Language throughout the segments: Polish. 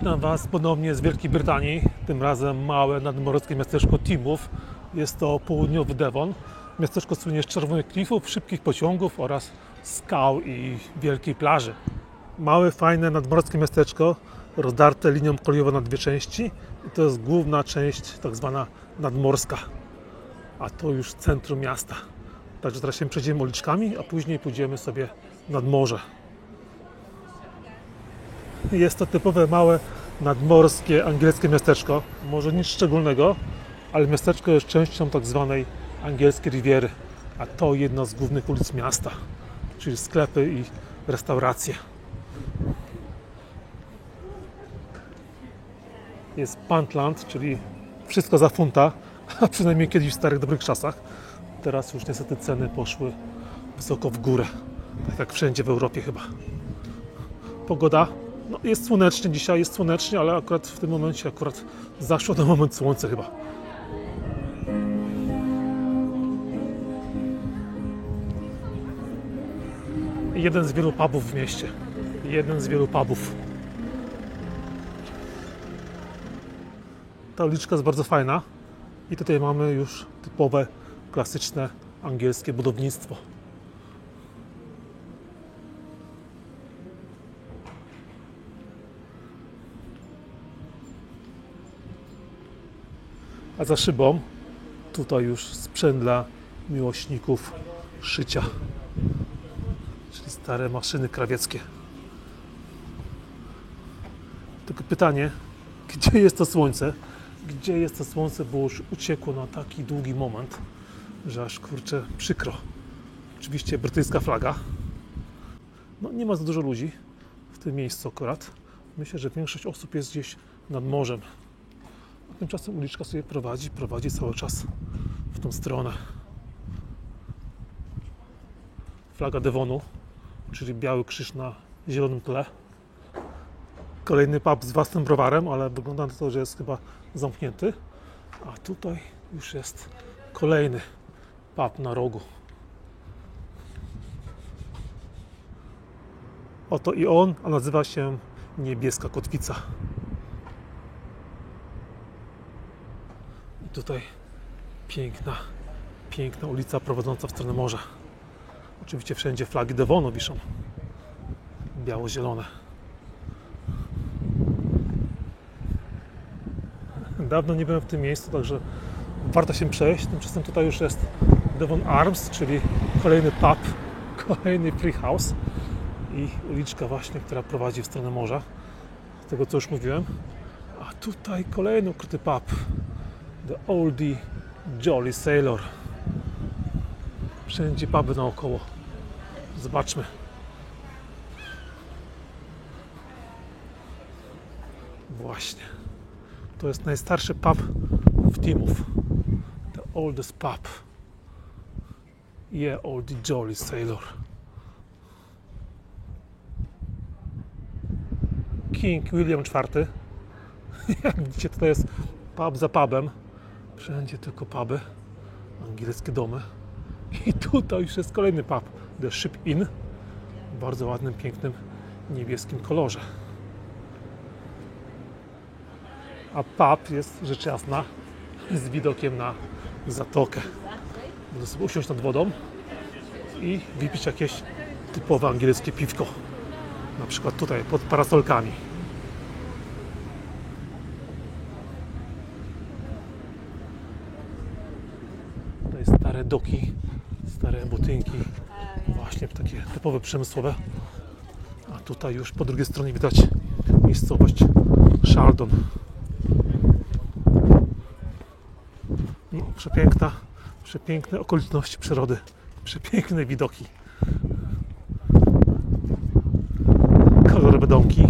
Witam Was ponownie z Wielkiej Brytanii, tym razem małe nadmorskie miasteczko Teignmouth. Jest to południowy Devon. Miasteczko słynie z czerwonych klifów, szybkich pociągów oraz skał i wielkiej plaży. Małe, fajne nadmorskie miasteczko, rozdarte linią kolejową na dwie części. I to jest główna część, tak zwana nadmorska. A to już centrum miasta. Także teraz się przejdziemy uliczkami, a później pójdziemy sobie nad morze. Jest to typowe małe, nadmorskie, angielskie miasteczko. Może nic szczególnego, ale miasteczko jest częścią tak zwanej angielskiej Riviery. A to jedna z głównych ulic miasta, czyli sklepy i restauracje. Jest Poundland, czyli wszystko za funta, a przynajmniej kiedyś w starych, dobrych czasach. Teraz już niestety ceny poszły wysoko w górę, tak jak wszędzie w Europie chyba. Pogoda? No, jest słonecznie, dzisiaj jest słonecznie, ale akurat w tym momencie zaszło na moment słońce chyba. Jeden z wielu pubów w mieście. Jeden z wielu pubów. Ta uliczka jest bardzo fajna i tutaj mamy już typowe, klasyczne angielskie budownictwo. A za szybą tutaj już sprzęt dla miłośników szycia, czyli stare maszyny krawieckie. Tylko pytanie, gdzie jest to słońce? Gdzie jest to słońce, bo już uciekło na taki długi moment, że aż kurczę przykro. Oczywiście brytyjska flaga. No nie ma za dużo ludzi w tym miejscu akurat. Myślę, że większość osób jest gdzieś nad morzem. A tymczasem uliczka sobie prowadzi cały czas w tą stronę. Flaga Devonu, czyli biały krzyż na zielonym tle. Kolejny pub z własnym browarem, ale wygląda na to, że jest chyba zamknięty. A tutaj już jest kolejny pub na rogu. Oto i on, a nazywa się Niebieska Kotwica. I tutaj piękna ulica prowadząca w stronę morza. Oczywiście wszędzie flagi Devonu wiszą. Biało-zielone. Dawno nie byłem w tym miejscu, także warto się przejść. Tymczasem tutaj już jest Devon Arms, czyli kolejny pub, kolejny free house i uliczka właśnie, która prowadzi w stronę morza. Z tego co już mówiłem. A tutaj kolejny ukryty pub. The Oldie Jolly Sailor. Wszędzie puby naokoło. Zobaczmy. Właśnie. To jest najstarszy pub w Teignmouth. The oldest pub. Yeah, Oldie Jolly Sailor. King William IV. Jak widzicie, to jest pub za pubem. Wszędzie tylko puby. Angielskie domy. I tutaj już jest kolejny pub. The Ship Inn. W bardzo ładnym, pięknym, niebieskim kolorze. A pub jest rzecz jasna z widokiem na zatokę. Można sobie usiąść nad wodą i wypić jakieś typowe angielskie piwko. Na przykład tutaj pod parasolkami. Tutaj stare doki, stare budynki, właśnie takie typowe przemysłowe. A tutaj już po drugiej stronie widać miejscowość Shaldon. No, przepiękne okoliczności przyrody, przepiękne widoki. Kolorowe domki.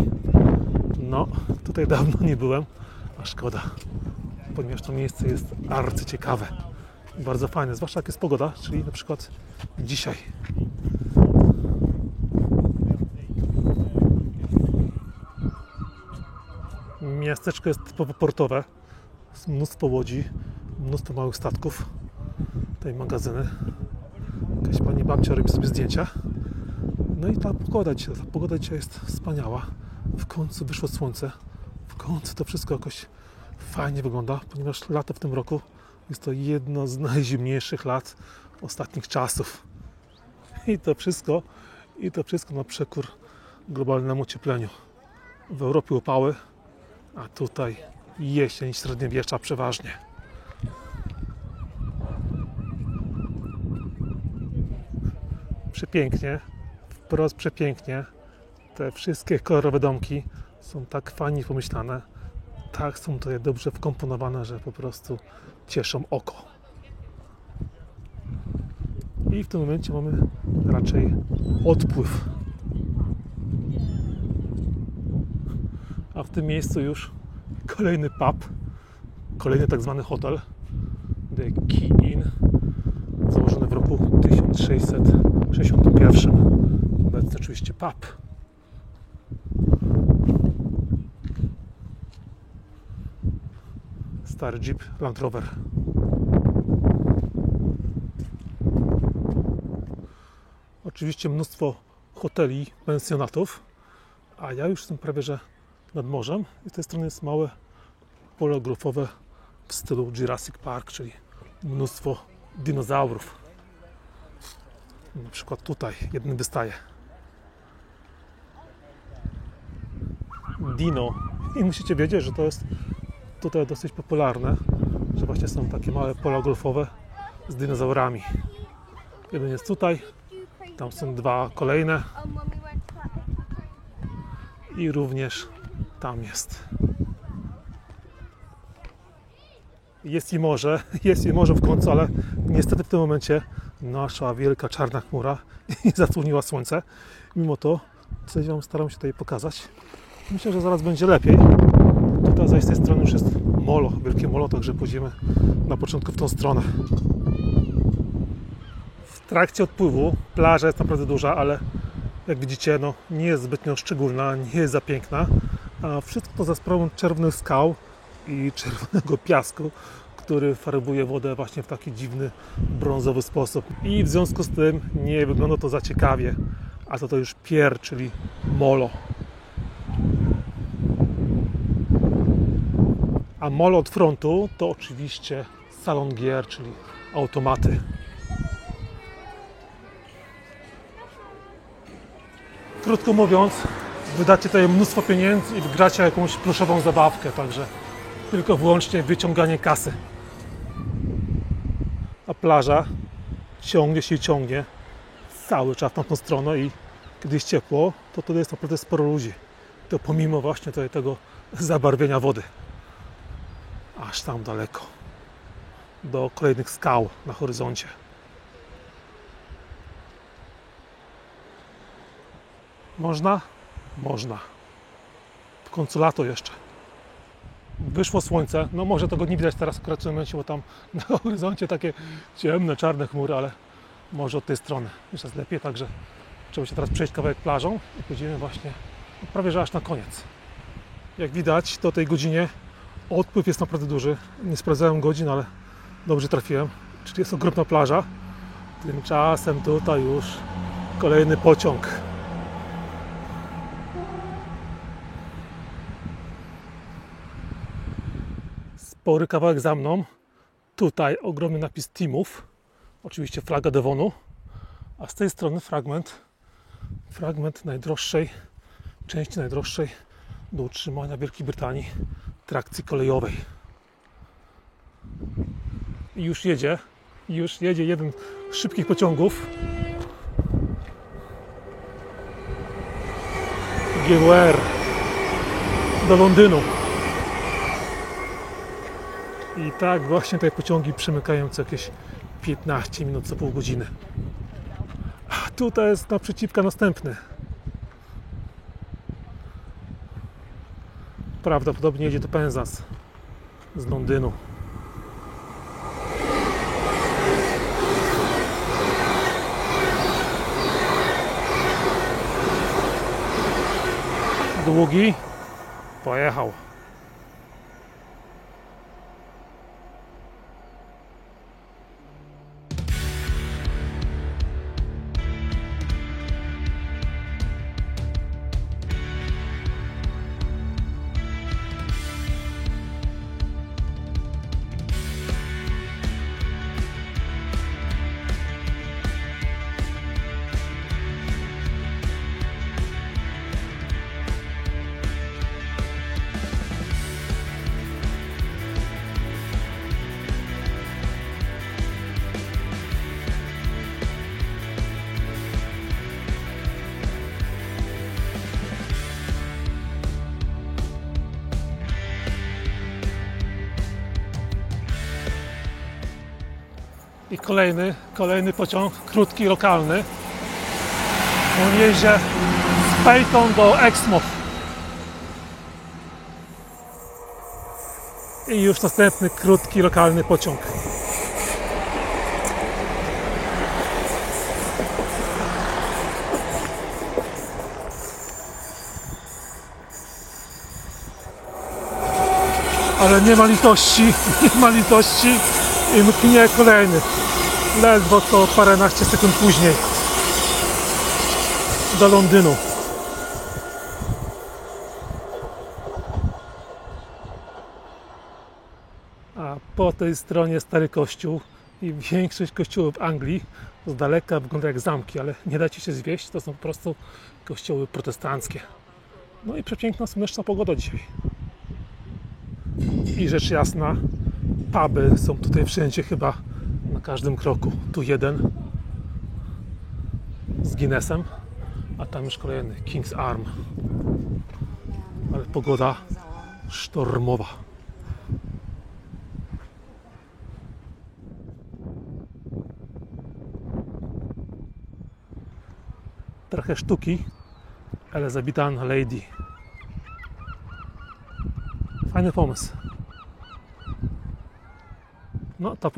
No, tutaj dawno nie byłem, a szkoda, ponieważ to miejsce jest arcyciekawe. Bardzo fajne, zwłaszcza jak jest pogoda, czyli na przykład dzisiaj. Miasteczko jest typowo portowe, jest mnóstwo łodzi, mnóstwo małych statków, tutaj magazyny, jakaś pani babcia robi sobie zdjęcia. No i ta pogoda dzisiaj jest wspaniała. W końcu wyszło słońce, W końcu to wszystko jakoś fajnie wygląda, ponieważ lato w tym roku jest to jedno z najzimniejszych lat ostatnich czasów. I to wszystko na przekór globalnemu ociepleniu. W Europie upały, a tutaj jesień średniowiecza przeważnie. Przepięknie, wprost przepięknie. Te wszystkie kolorowe domki są tak fajnie pomyślane, tak są tutaj dobrze wkomponowane, że po prostu cieszą oko. I w tym momencie mamy raczej odpływ. A w tym miejscu już kolejny pub, kolejny tak zwany hotel, The Key Inn, założony w roku 1661. Obecnie oczywiście pub. Stary Jeep Land Rover. Oczywiście mnóstwo hoteli, pensjonatów, a ja już jestem prawie że nad morzem i z tej strony jest małe pole golfowe w stylu Jurassic Park, czyli mnóstwo dinozaurów. Na przykład tutaj jeden wystaje. Dino. I musicie wiedzieć, że to jest tutaj dosyć popularne, że właśnie są takie małe pola golfowe z dinozaurami. Jeden jest tutaj, tam są dwa kolejne i również tam jest. Jest i morze w końcu, ale niestety w tym momencie nasza wielka czarna chmura i zasłoniła słońce. Mimo to coś Wam staram się tutaj pokazać. Myślę, że zaraz będzie lepiej. Tutaj z tej strony już jest molo, wielkie molo, także pójdziemy na początku w tą stronę. W trakcie odpływu plaża jest naprawdę duża, ale jak widzicie, no, nie jest zbytnio szczególna, nie jest za piękna. A wszystko to za sprawą czerwonych skał i czerwonego piasku, który farbuje wodę właśnie w taki dziwny, brązowy sposób. I w związku z tym nie wygląda to za ciekawie. A to już pier, czyli molo. A molo od frontu to oczywiście salon gier, czyli automaty. Krótko mówiąc, wydacie tutaj mnóstwo pieniędzy i wgracie jakąś pluszową zabawkę, także tylko wyłącznie wyciąganie kasy. A plaża ciągnie się i ciągnie cały czas na tą stronę i kiedy jest ciepło, to tutaj jest naprawdę sporo ludzi. To pomimo właśnie tutaj tego zabarwienia wody. Aż tam daleko. Do kolejnych skał na horyzoncie. Można? Można. W końcu lato jeszcze. Wyszło słońce. No może tego nie widać teraz akurat w tym momencie, bo tam na horyzoncie takie ciemne, czarne chmury, ale może od tej strony. Już jest lepiej, także trzeba się teraz przejść kawałek plażą i pójdziemy właśnie prawie że aż na koniec. Jak widać, do tej godzinie odpływ jest naprawdę duży. Nie sprawdzałem godzin, ale dobrze trafiłem. Czyli jest ogromna plaża. Tymczasem tutaj już kolejny pociąg. Spory kawałek za mną. Tutaj ogromny napis Teamów. Oczywiście flaga Devonu. A z tej strony fragment najdroższej, części najdroższej do utrzymania Wielkiej Brytanii trakcji kolejowej. I już jedzie jeden z szybkich pociągów GWR do Londynu. I tak właśnie te pociągi przemykają co jakieś 15 minut, co pół godziny. A tutaj jest naprzeciwka następny. Prawdopodobnie jedzie do Penzance z Londynu. Długi pojechał. I kolejny pociąg, krótki, lokalny. On jeździ z Peyton do Exmouth. I już następny krótki, lokalny pociąg. Ale nie ma litości i mknie kolejny. Ledwo co paręnaście sekund później do Londynu. A po tej stronie stary kościół i większość kościołów w Anglii z daleka wygląda jak zamki, ale nie dajcie się zwieść, to są po prostu kościoły protestanckie. No i przepiękna, słoneczna pogoda dzisiaj. I rzecz jasna, puby są tutaj wszędzie chyba na każdym kroku. Tu jeden z Guinnessem, a tam już kolejny King's Arm. Ale pogoda sztormowa. Trochę sztuki, Elizabethan Lady. Fajny pomysł. No ta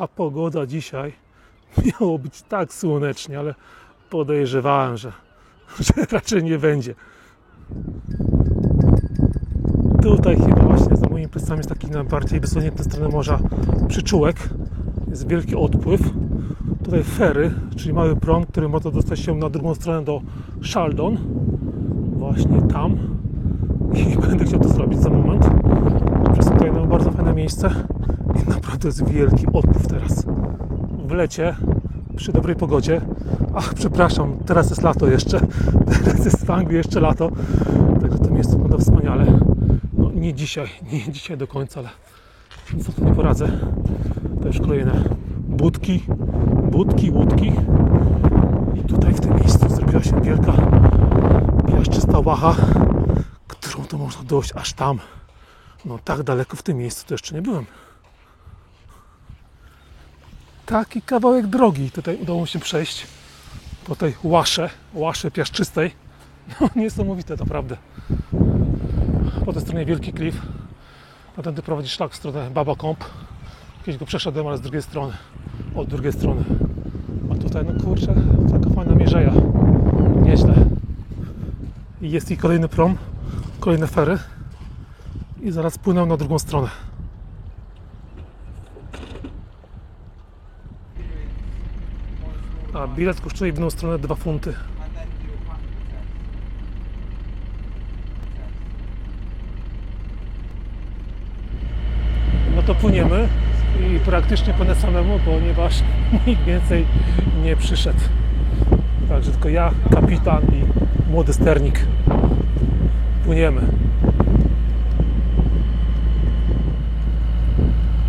pogoda dzisiaj miało być tak słonecznie, ale podejrzewałem, że raczej nie będzie. Tutaj chyba właśnie za moimi plecami jest taki najbardziej wysunięty w stronę morza przyczółek. Jest wielki odpływ. Tutaj ferry, czyli mały prom, który może dostać się na drugą stronę do Shaldon. Właśnie tam. I będę chciał to zrobić za moment. Przez tutaj mam bardzo fajne miejsce. I naprawdę jest wielki odpływ teraz. W lecie, przy dobrej pogodzie. Ach, przepraszam, teraz jest lato jeszcze. Teraz jest w Anglii jeszcze lato. Także to miejsce wygląda wspaniale. No nie dzisiaj do końca, ale nic na to nie poradzę. To już kolejne budki. I tutaj w tym miejscu zrobiła się wielka, piaszczysta łacha, którą to można dojść aż tam. No tak daleko w tym miejscu to jeszcze nie byłem. Taki kawałek drogi tutaj udało mi się przejść po tej łasze piaszczystej. No niesamowite naprawdę. Po tej stronie wielki klif. A tędy prowadzi szlak w stronę Baba Combe. Kiedyś go przeszedłem, ale z drugiej strony. Od drugiej strony. A tutaj, no kurczę, taka fajna mierzeja. Nieźle. I jest i kolejny prom, kolejne fery. I zaraz płynę na drugą stronę. A bilet kosztuje w jedną stronę 2 funty. No to płyniemy i praktycznie płynę samemu, ponieważ nikt więcej nie przyszedł. Także tylko ja, kapitan i młody sternik. Płyniemy.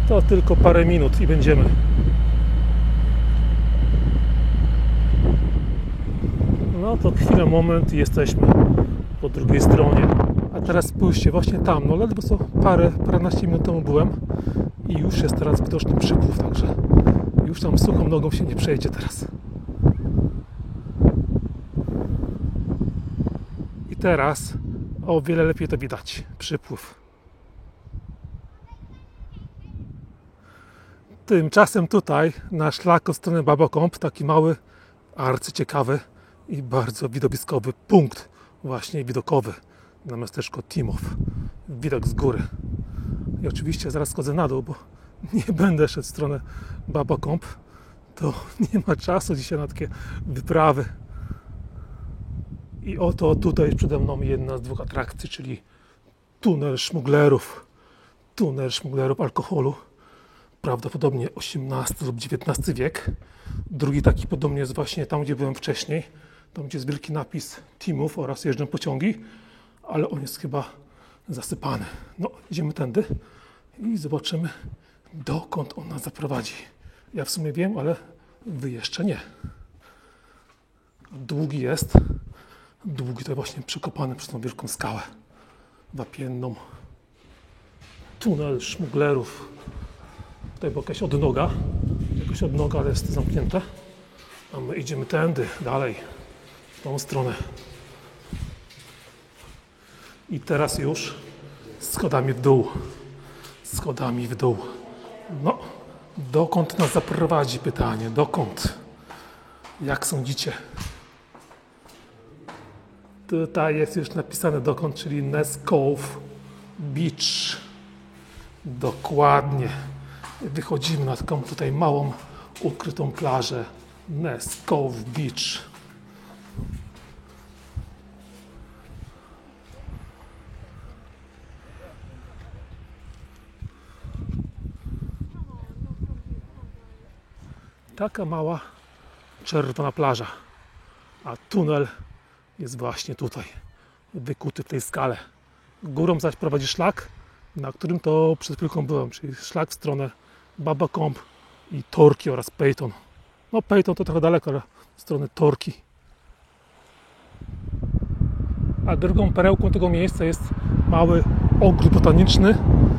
To tylko parę minut i będziemy. No to chwilę, moment i jesteśmy po drugiej stronie. A teraz spójrzcie, właśnie tam, no ledwo co paręnaście minut temu byłem i już jest teraz widoczny przypływ, także już tam suchą nogą się nie przejdzie teraz. I teraz o wiele lepiej to widać, przypływ. Tymczasem tutaj na szlaku w stronę Baba Combe taki mały, arcyciekawy i bardzo widowiskowy punkt właśnie widokowy na miasteczko Teignmouth. Widok z góry. I oczywiście zaraz schodzę na dół, bo nie będę szedł w stronę Baba Combe. To nie ma czasu dzisiaj na takie wyprawy. I oto tutaj przede mną jedna z 2 atrakcji, czyli tunel szmuglerów. Tunel szmuglerów alkoholu. Prawdopodobnie XVIII lub XIX wiek. Drugi taki podobnie jest właśnie tam, gdzie byłem wcześniej. Tam, gdzie jest wielki napis Teignmouth oraz jeżdżą pociągi, ale on jest chyba zasypany. No, idziemy tędy i zobaczymy, dokąd on nas zaprowadzi. Ja w sumie wiem, ale wy jeszcze nie. Długi jest. Długi to właśnie przekopany przez tą wielką skałę wapienną. Tunel szmuglerów. Tutaj była jakaś odnoga, jakaś odnoga, ale jest zamknięte. A my idziemy tędy, dalej, w tą stronę. I teraz już schodami w dół. Schodami w dół. No, dokąd nas zaprowadzi pytanie? Dokąd? Jak sądzicie? Tutaj jest już napisane dokąd, czyli Ness Cove Beach. Dokładnie. Wychodzimy na taką tutaj małą, ukrytą plażę. Ness Cove Beach. Taka mała, czerwona plaża. A tunel jest właśnie tutaj, wykuty w tej skale. Górą zaś prowadzi szlak, na którym to przed chwilką byłem, czyli szlak w stronę Baba Combe i Torquay oraz Peyton. No Peyton to trochę daleko, ale w stronę Torquay. A drugą perełką tego miejsca jest mały ogród botaniczny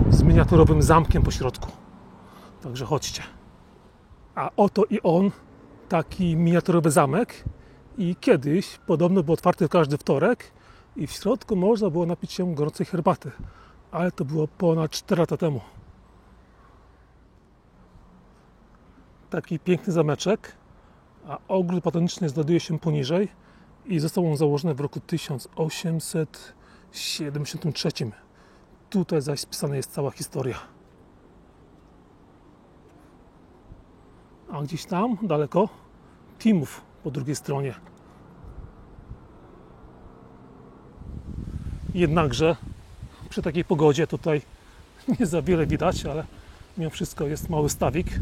z miniaturowym zamkiem po środku. Także chodźcie. A oto i on, taki miniaturowy zamek. I kiedyś podobno był otwarty każdy wtorek i w środku można było napić się gorącej herbaty. Ale to było ponad 4 lata temu. Taki piękny zameczek, a ogród botaniczny znajduje się poniżej i został on założony w roku 1873. Tutaj zaś spisana jest cała historia. A gdzieś tam, daleko, Teignmouth po drugiej stronie. Jednakże przy takiej pogodzie tutaj nie za wiele widać, ale mimo wszystko jest mały stawik.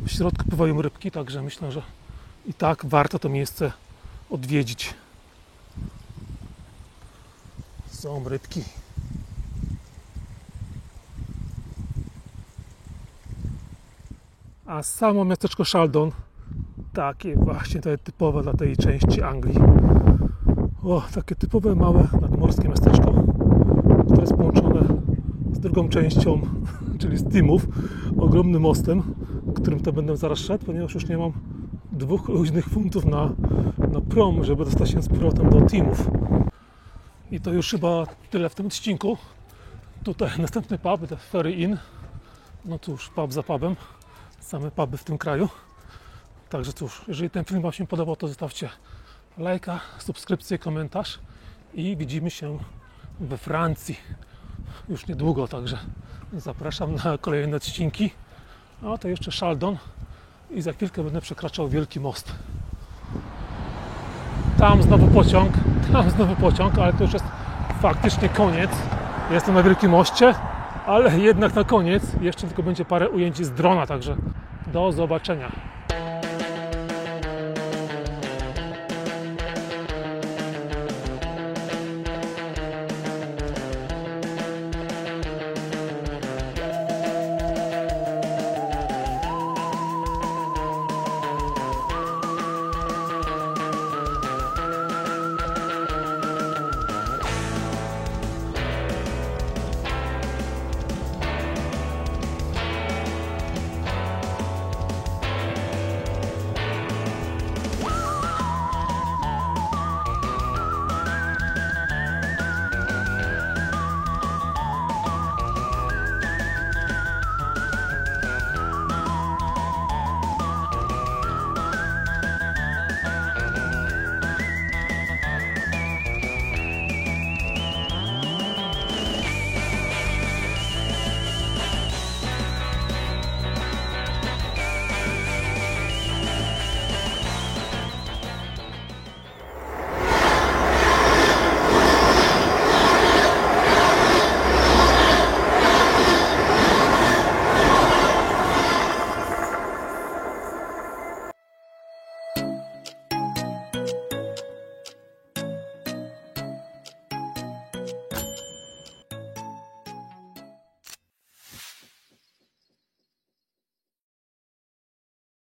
W środku pływają rybki, także myślę, że i tak warto to miejsce odwiedzić. Są rybki. A samo miasteczko Shaldon, takie właśnie to jest typowe dla tej części Anglii. O, takie typowe małe nadmorskie miasteczko, które jest połączone z drugą częścią, czyli z Teignmouth, ogromnym mostem, którym to będę zaraz szedł, ponieważ już nie mam 2 luźnych funtów na prom, żeby dostać się z powrotem do Teignmouth. I to już chyba tyle w tym odcinku. Tutaj następny pub, The Ferry Inn. No cóż, pub za pubem. Same puby w tym kraju. Także cóż, jeżeli ten film Wam się podobał, to zostawcie lajka, subskrypcję, komentarz i widzimy się we Francji już niedługo, także zapraszam na kolejne odcinki. A to jeszcze Shaldon i za chwilkę będę przekraczał Wielki Most. Tam znowu pociąg, ale to już jest faktycznie koniec. Jestem na Wielkim Moście, ale jednak na koniec jeszcze tylko będzie parę ujęć z drona, także do zobaczenia.